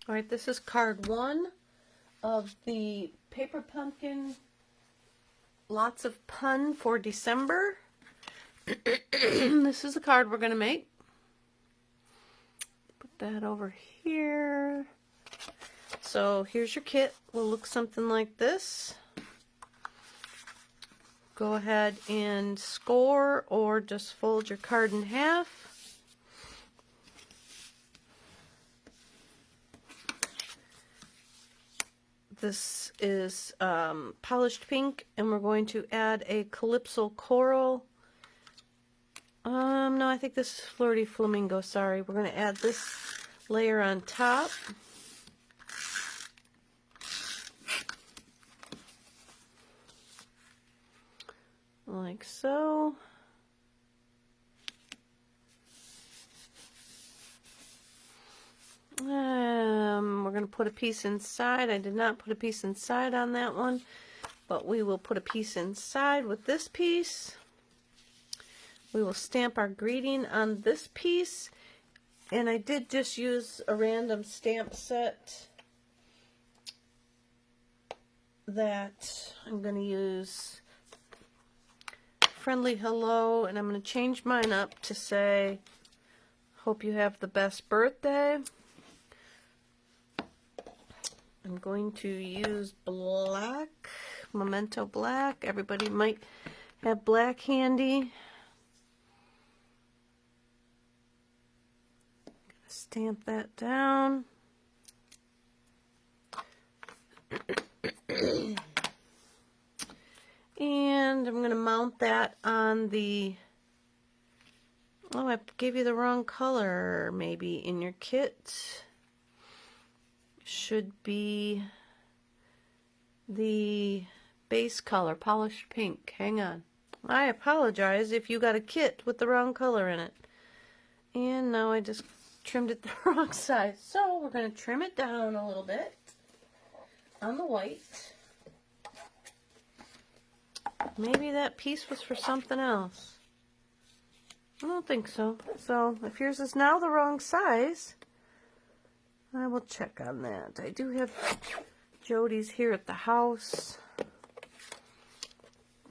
Alright, this is card 1 of the Paper Pumpkin Lots of Pun for December. This is the card we're going to make. Put that over here. So here's your kit. Will look something like this. Go ahead and score or just fold your card in half. This is polished pink, and we're going to add a calypso coral. No, I think this is flirty flamingo, sorry. We're going to add this layer on top. Like so. We're going to put a piece inside. I did not put a piece inside on that one, but we will put a piece inside with this piece. We will stamp our greeting on this piece, and I did just use a random stamp set that I'm going to use Friendly Hello, and I'm going to change mine up to say, hope you have the best birthday. I'm going to use black, Memento black. Everybody might have black handy. Stamp that down. And I'm going to mount that on the, oh, I gave you the wrong color maybe in your kit. Should be the base color, polished pink. Hang on. I apologize if you got a kit with the wrong color in it. And now I just trimmed it the wrong size. So we're going to trim it down a little bit on the white. Maybe that piece was for something else. I don't think so. So if yours is now the wrong size, I will check on that. I do have Jody's here at the house. I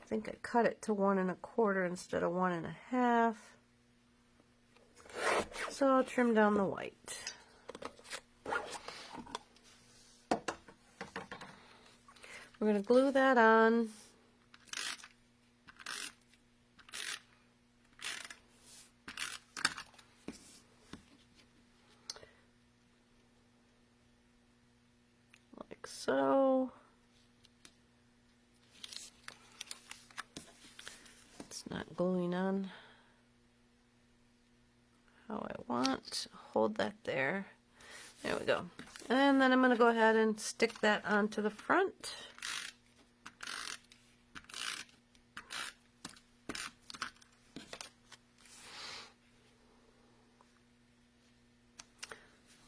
think I cut it to 1 1/4 instead of 1 1/2. So I'll trim down the white. We're going to glue that on. Like so. It's not gluing on how I want. Hold that there. There we go. And then I'm going to go ahead and stick that onto the front.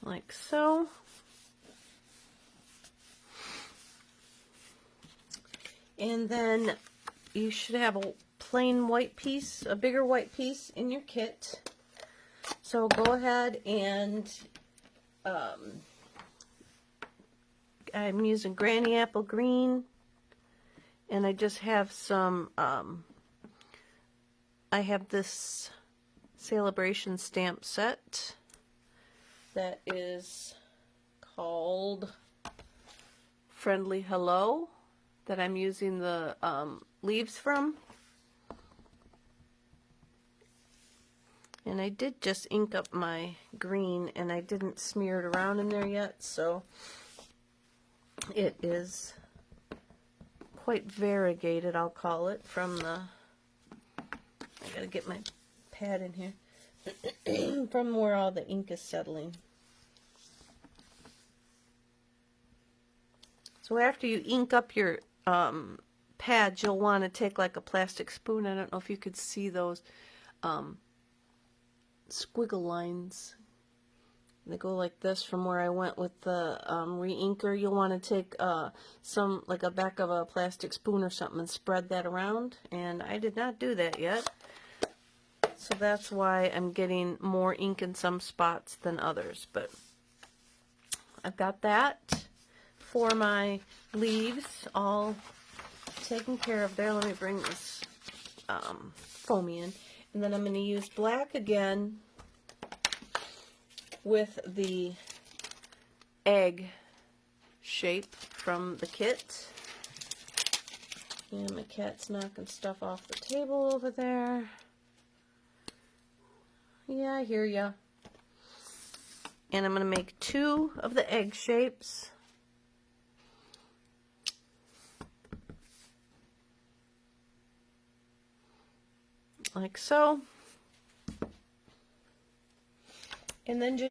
Like so. And then you should have a plain white piece, a bigger white piece in your kit. So go ahead and I'm using Granny Apple Green, and I just have some, I have this Celebration stamp set that is called Friendly Hello, that I'm using the leaves from. And I did just ink up my green, and I didn't smear it around in there yet, so it is quite variegated, I'll call it, from the, I gotta get my pad in here, from where all the ink is settling. So after you ink up your pads, you'll want to take like a plastic spoon. I don't know if you could see those squiggle lines. They go like this from where I went with the re-inker. You'll want to take some, like a back of a plastic spoon or something, and spread that around. And I did not do that yet. So that's why I'm getting more ink in some spots than others. But I've got that for my leaves all taken care of there. Let me bring this foamy in. And then I'm going to use black again with the egg shape from the kit. And my cat's knocking stuff off the table over there. Yeah, I hear ya. And I'm going to make 2 of the egg shapes. Like so. And then just